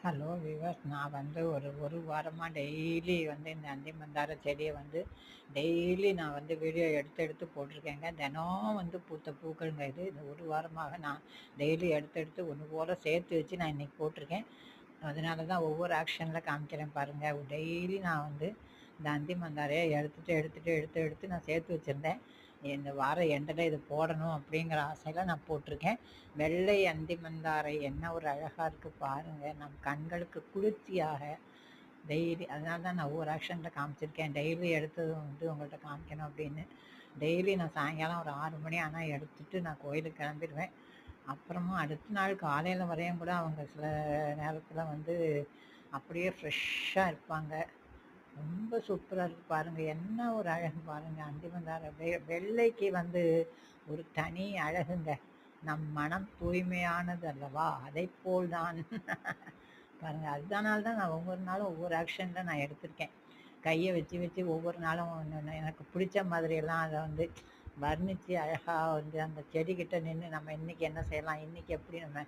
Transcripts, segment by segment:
Hello viewers, நான் வந்து ஒரு வாரமாக டெய்லி வந்து இந்த அந்தி மந்தார செடியை வந்து டெய்லி நான் வந்து வீடியோ எடுத்து எடுத்து போட்டிருக்கேங்க. தினம் வந்து பூத்த பூக்கள்ங்க இது. இந்த ஒரு வாரமாக நான் டெய்லி எடுத்து எடுத்து ஒன்று போல் சேர்த்து வச்சு நான் இன்றைக்கி போட்டிருக்கேன். அதனால தான் ஒவ்வொரு ஆக்ஷனில் காமிக்கிறேன் பாருங்கள். டெய்லி நான் வந்து இந்த அந்தி மந்தாரையை எடுத்து நான் சேர்த்து வச்சுருந்தேன். இந்த வார எண்டில் இது போடணும் அப்படிங்கிற ஆசையில் நான் போட்டிருக்கேன். வெள்ளை அந்தி மந்தாரை என்ன ஒரு அழகாக இருக்குது பாருங்கள். நம் கண்களுக்கு குளிர்ச்சியாக டெய்லி, அதனால தான் நான் ஒவ்வொரு ஆக்ஷனில் காமிச்சிருக்கேன். டெய்லி எடுத்தது வந்து உங்கள்கிட்ட காமிக்கணும் அப்படின்னு. டெய்லி நான் சாயங்காலம் ஒரு 6 மணி ஆனால் எடுத்துகிட்டு நான் கோயிலுக்கு கிளம்பிடுவேன். அப்புறமா அடுத்த நாள் காலையில் வரையும் கூட அவங்க சில நேரத்தில் வந்து அப்படியே ஃப்ரெஷ்ஷாக இருப்பாங்க. ரொம்ப சூப்பராக இருக்குது பாருங்கள். என்ன ஒரு அழகு பாருங்கள். அந்தி மந்தார வெள்ளைக்கு வந்து ஒரு தனி அழகுங்க. நம் மனம் தூய்மையானது அல்லவா, அதை போல் தான் பாருங்கள். அதனால தான் நான் ஒவ்வொரு நாளும் ஒவ்வொரு ஆக்ஷனில் நான் எடுத்திருக்கேன். கையை வச்சு வச்சு ஒவ்வொரு நாளும் எனக்கு பிடிச்ச மாதிரியெல்லாம் அதை வந்து வர்ணித்து அழகாக வந்து அந்த செடிக்கிட்ட நின்று நம்ம இன்றைக்கி என்ன செய்யலாம், இன்றைக்கி எப்படி நம்ம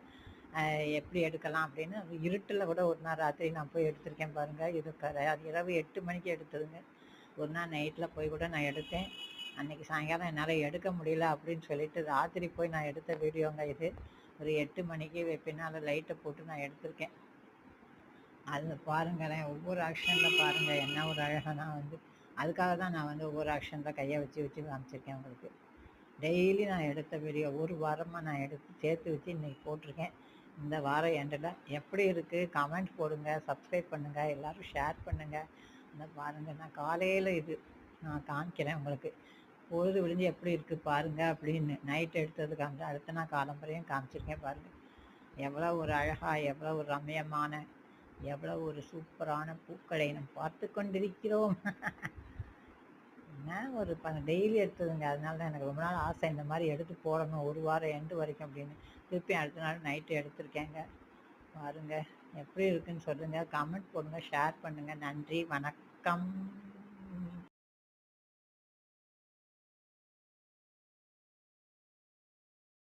எப்படி எடுக்கலாம் அப்படின்னு அது இருட்டில் கூட ஒரு நாள் ராத்திரி நான் போய் எடுத்திருக்கேன் பாருங்கள். இது அது இரவு 8 மணிக்கு எடுத்ததுங்க. ஒரு நாள் நைட்டில் போய் கூட நான் எடுத்தேன். அன்றைக்கி சாயங்காலம் என்னால் எடுக்க முடியல அப்படின்னு சொல்லிட்டு ராத்திரி போய் நான் எடுத்த வீடியோங்க இது. ஒரு 8 மணிக்கு பின்னால் லைட்டை போட்டு நான் எடுத்திருக்கேன். அது பாருங்களேன், ஒவ்வொரு ஆக்ஷனில் பாருங்கள் என்ன ஒரு அழகாக. நான் வந்து அதுக்காக தான் நான் வந்து ஒவ்வொரு ஆக்ஷனில் கையை வச்சு வச்சு காமிச்சிருக்கேன் உங்களுக்கு. டெய்லி நான் எடுத்த வீடியோ ஒரு வாரமாக நான் எடுத்து சேர்த்து வச்சு இன்றைக்கி போட்டிருக்கேன். இந்த வாரம் எண்டில் எப்படி இருக்குது கமெண்ட் போடுங்க, சப்ஸ்கிரைப் பண்ணுங்கள், எல்லோரும் ஷேர் பண்ணுங்கள். இந்த பாருங்கள், நான் காலையில் இது நான் காமிக்கிறேன் உங்களுக்கு. பொழுது விழிஞ்சு எப்படி இருக்குது பாருங்கள் அப்படின்னு. நைட் எடுத்தது காமிச்சு அடுத்த நான் காலம்பரையும் காமிச்சிருக்கேன் பாருங்கள். எவ்வளோ ஒரு அழகாக, எவ்வளோ ஒரு ரம்யமான, எவ்வளோ ஒரு சூப்பரான பூக்களை நாம் பார்த்து கொண்டிருக்கிறோம். என்ன ஒரு டெய்லி எடுத்ததுங்க. அதனால தான் எனக்கு ரொம்ப நாள் ஆசை இந்த மாதிரி எடுத்து போடணும் ஒரு வாரம் எண்டு வரைக்கும் அப்படின்னு. திருப்பி அடுத்த நாள் நைட்டு எடுத்திருக்கேங்க. பாருங்கள் எப்படி இருக்குன்னு சொல்லுங்கள், கமெண்ட் போடுங்க, ஷேர் பண்ணுங்கள். நன்றி, வணக்கம்.